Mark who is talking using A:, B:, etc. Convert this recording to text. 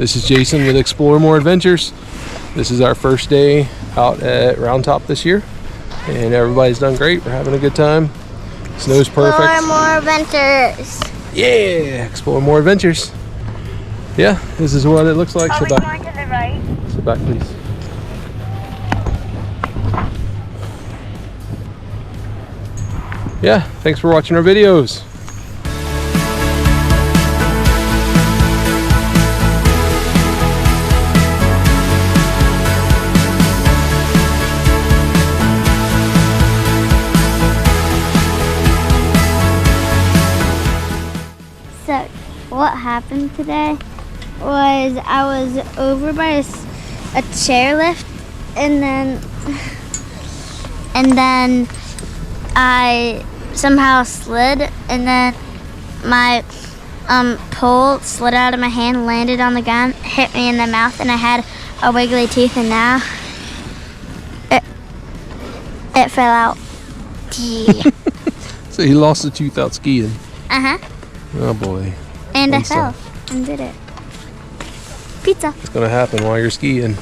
A: This is Jason with Explore More Adventures. This is our first day out at Roundtop this year, and everybody's done great. We're having a good time. Snow's perfect.
B: Explore more adventures.
A: Yeah, explore more adventures. Yeah, this is what it looks like.
B: Are we going to the right?
A: Sit back, please. Yeah, thanks for watching our videos.
B: So, what happened today was I was over by a chairlift, and then I somehow slid, and then my pole slid out of my hand, landed on the ground, hit me in the mouth, and I had a wiggly tooth, and now it fell out. Yeah.
A: So he lost a tooth out skiing.
B: Uh-huh.
A: Oh boy.
B: And I fell and did it. Pizza.
A: It's gonna happen while you're skiing.